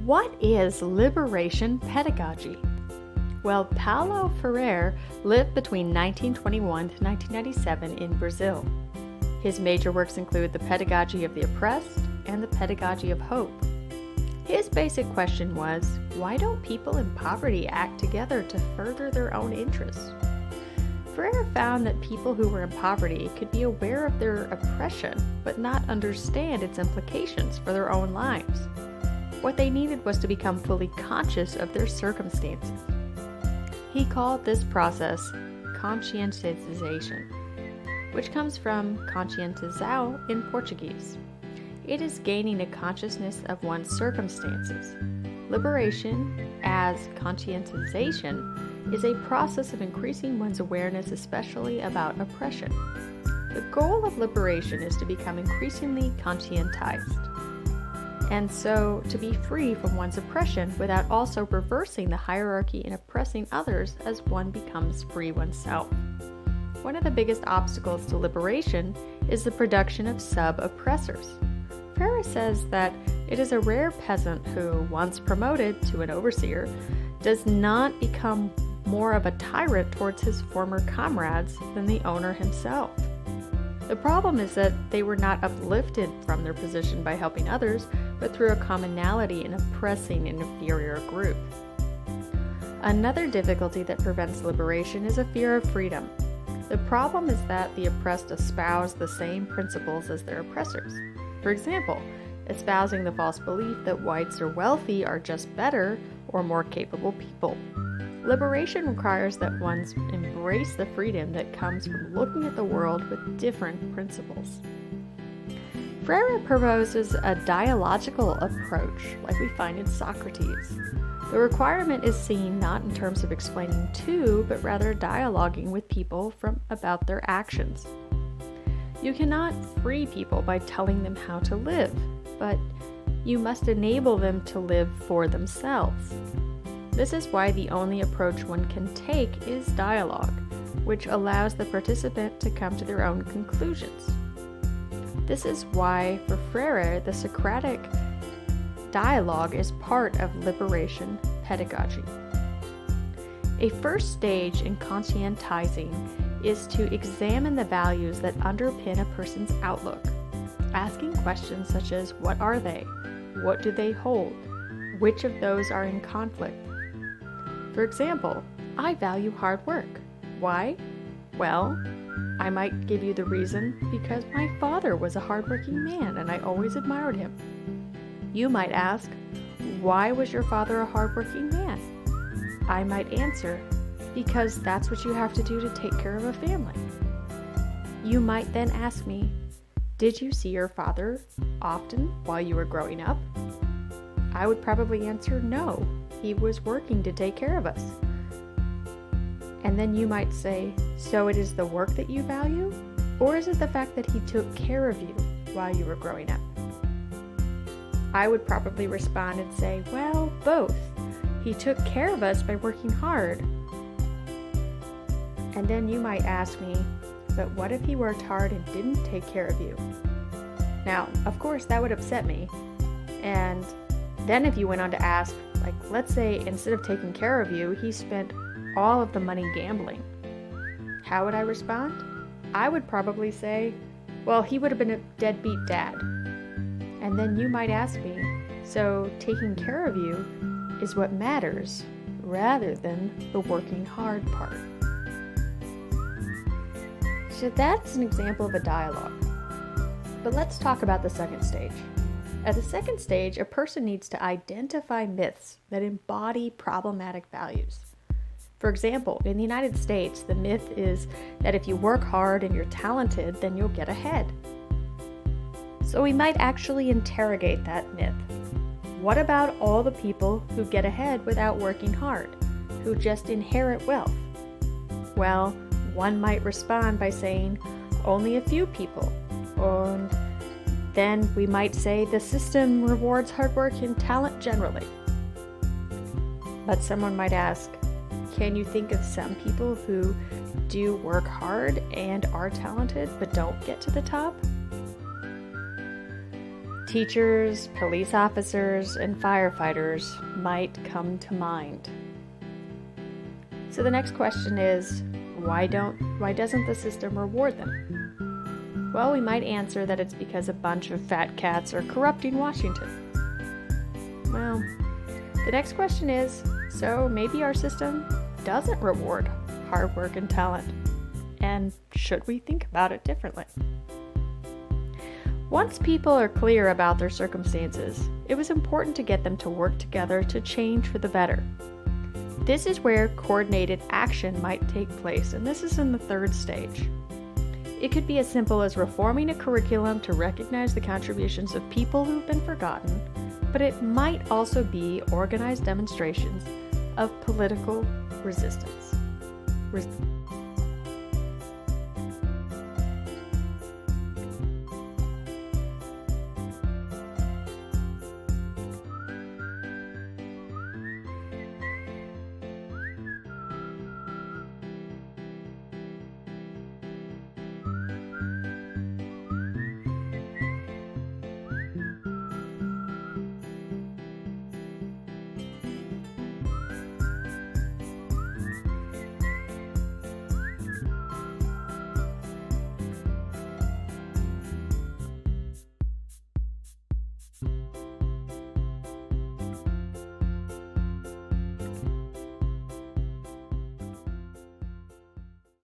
What is liberation pedagogy? Well, Paolo Freire lived between 1921 to 1997 in Brazil. His major works include the Pedagogy of the Oppressed and the Pedagogy of Hope. His basic question was, why don't people in poverty act together to further their own interests? Freire found that people who were in poverty could be aware of their oppression, but not understand its implications for their own lives. What they needed was to become fully conscious of their circumstances. He called this process conscienti-zation, which comes from conscienti-zao in Portuguese. It is gaining a consciousness of one's circumstances. Liberation, as conscientization, is a process of increasing one's awareness, especially about oppression. The goal of liberation is to become increasingly conscientized, and so to be free from one's oppression without also reversing the hierarchy and oppressing others as one becomes free oneself. One of the biggest obstacles to liberation is the production of sub-oppressors. Freire says that it is a rare peasant who, once promoted to an overseer, does not become more of a tyrant towards his former comrades than the owner himself. The problem is that they were not uplifted from their position by helping others, but through a commonality in oppressing an inferior group. Another difficulty that prevents liberation is a fear of freedom. The problem is that the oppressed espouse the same principles as their oppressors. For example, espousing the false belief that whites or wealthy are just better or more capable people. Liberation requires that one embrace the freedom that comes from looking at the world with different principles. Freire proposes a dialogical approach, like we find in Socrates. The requirement is seen not in terms of explaining to, but rather dialoguing with people about their actions. You cannot free people by telling them how to live, but you must enable them to live for themselves. This is why the only approach one can take is dialogue, which allows the participant to come to their own conclusions. This is why, for Freire, the Socratic dialogue is part of liberation pedagogy. A first stage in conscientizing is to examine the values that underpin a person's outlook, asking questions such as, what are they? What do they hold? Which of those are in conflict? For example, I value hard work. Why? Well, I might give you the reason because my father was a hardworking man and I always admired him. You might ask, why was your father a hardworking man? I might answer, because that's what you have to do to take care of a family. You might then ask me, did you see your father often while you were growing up? I would probably answer, no, he was working to take care of us. And then you might say, so it is the work that you value? Or is it the fact that he took care of you while you were growing up? I would probably respond and say, well, both. He took care of us by working hard. And then you might ask me, but what if he worked hard and didn't take care of you? Now, of course, that would upset me. And then if you went on to ask, like, let's say instead of taking care of you, he spent all of the money gambling. How would I respond? I would probably say, well, he would have been a deadbeat dad. And then you might ask me, so taking care of you is what matters rather than the working hard part. So that's an example of a dialogue. But let's talk about the second stage. At the second stage, a person needs to identify myths that embody problematic values. For example, in the United States, the myth is that if you work hard and you're talented, then you'll get ahead. So we might actually interrogate that myth. What about all the people who get ahead without working hard, who just inherit wealth? Well, one might respond by saying, only a few people. And then we might say the system rewards hard work and talent generally. But someone might ask, can you think of some people who do work hard and are talented but don't get to the top? Teachers, police officers, and firefighters might come to mind. So the next question is, why doesn't the system reward them? Well, we might answer that it's because a bunch of fat cats are corrupting Washington. Well, the next question is, so maybe our system doesn't reward hard work and talent, and should we think about it differently? Once people are clear about their circumstances, it was important to get them to work together to change for the better. This is where coordinated action might take place, and this is in the third stage. It could be as simple as reforming a curriculum to recognize the contributions of people who've been forgotten, but it might also be organized demonstrations of political resistance.